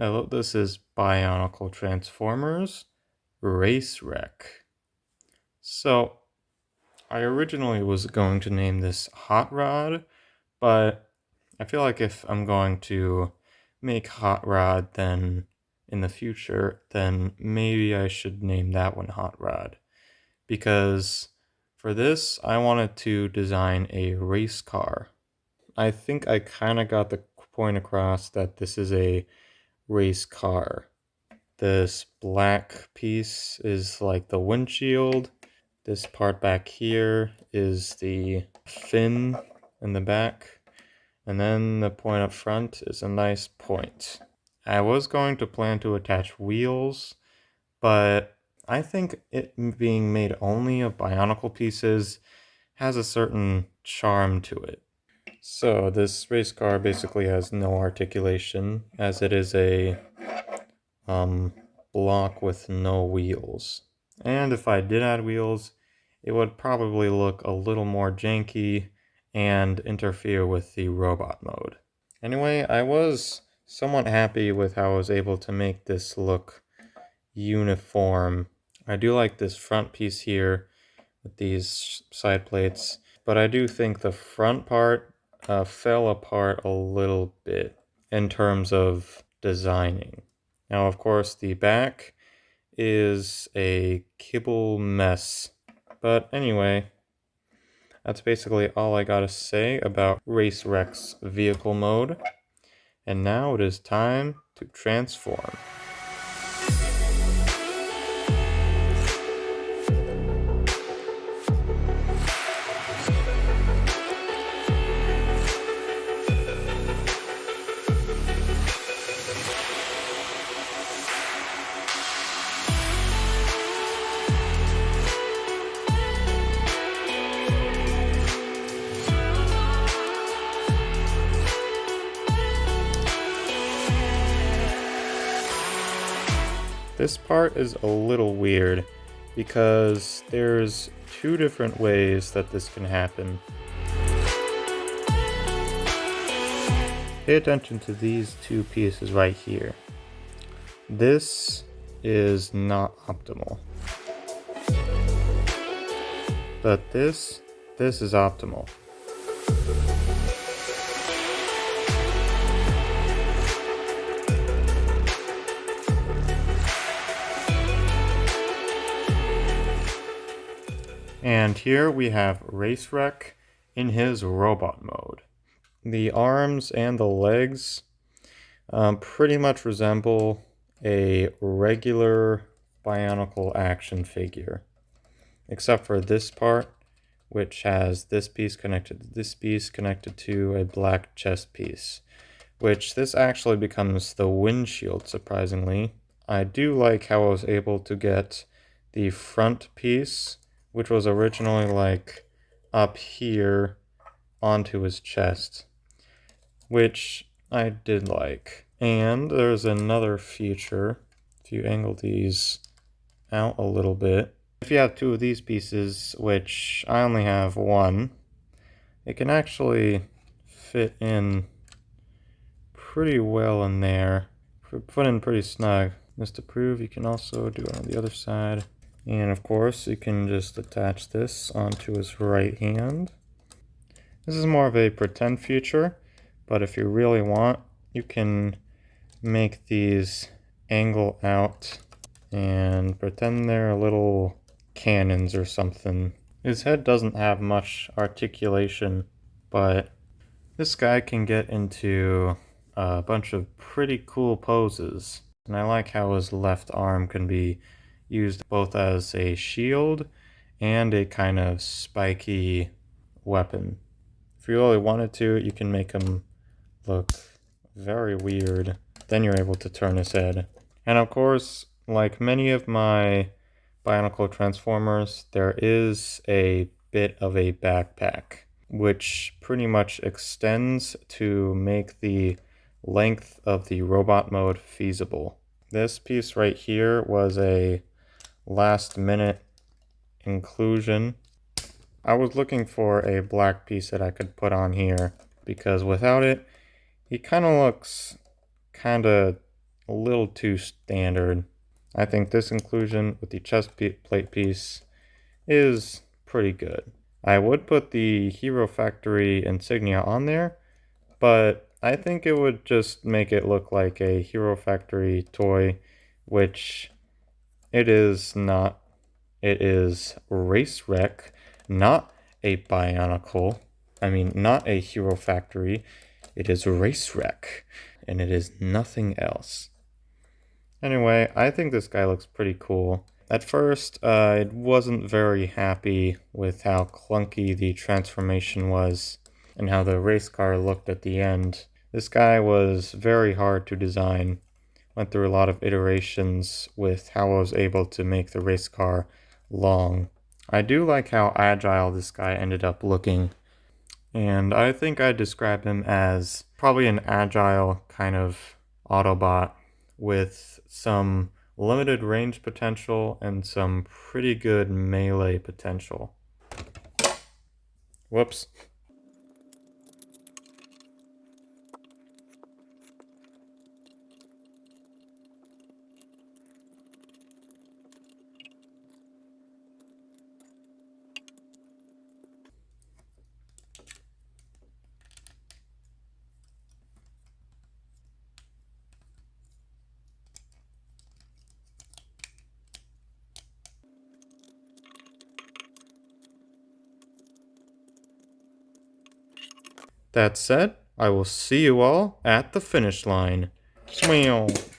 Hello, this is Bionicle Transformers RaceWreck. So, I originally was going to name this Hot Rod, but I feel like if I'm going to make Hot Rod then in the future, then maybe I should name that one Hot Rod. Because for this, I wanted to design a race car. I think I kind of got the point across that this is a race car. This black piece is like the windshield. This part back here is the fin in the back. And then the point up front is a nice point. I was going to plan to attach wheels, but I think it being made only of Bionicle pieces has a certain charm to it. So this race car basically has no articulation, as it is a block with no wheels. And if I did add wheels, it would probably look a little more janky and interfere with the robot mode. Anyway, I was somewhat happy with how I was able to make this look uniform. I do like this front piece here with these side plates, but I do think the front part fell apart a little bit in terms of designing. Now, of course, the back is a kibble mess. But anyway, that's basically all I gotta say about RaceWreck's vehicle mode. And now it is time to transform. This part is a little weird because there's two different ways that this can happen. Pay attention to these two pieces right here. This is not optimal. But this is optimal. And here we have RaceWreck in his robot mode. The arms and the legs pretty much resemble a regular Bionicle action figure. Except for this part, which has this piece connected to this piece connected to a black chest piece. Which this actually becomes the windshield, surprisingly. I do like how I was able to get the front piece, which was originally like up here onto his chest, which I did like. And there's another feature. If you angle these out a little bit, if you have two of these pieces, which I only have one, it can actually fit in pretty well in there, put in pretty snug. Just to prove, you can also do it on the other side. And of course, you can just attach this onto his right hand. This is more of a pretend feature, but if you really want, you can make these angle out and pretend they're little cannons or something. His head doesn't have much articulation, but this guy can get into a bunch of pretty cool poses. And I like how his left arm can be used both as a shield and a kind of spiky weapon. If you really wanted to, you can make him look very weird. Then you're able to turn his head. And of course, like many of my Bionicle Transformers, there is a bit of a backpack, which pretty much extends to make the length of the robot mode feasible. This piece right here was a last minute inclusion. I was looking for a black piece that I could put on here because without it, he kind of looks kind of a little too standard. I think this inclusion with the chest plate piece is pretty good. I would put the Hero Factory insignia on there, but I think it would just make it look like a Hero Factory toy, which it is not. It is RaceWreck, not a Bionicle. I mean, not a Hero Factory. It is RaceWreck, and it is nothing else. Anyway, I think this guy looks pretty cool. At first, I wasn't very happy with how clunky the transformation was and how the race car looked at the end. This guy was very hard to design. Went through a lot of iterations with how I was able to make the race car long. I do like how agile this guy ended up looking, and I think I'd describe him as probably an agile kind of Autobot with some limited range potential and some pretty good melee potential. Whoops. That said, I will see you all at the finish line. Smeal.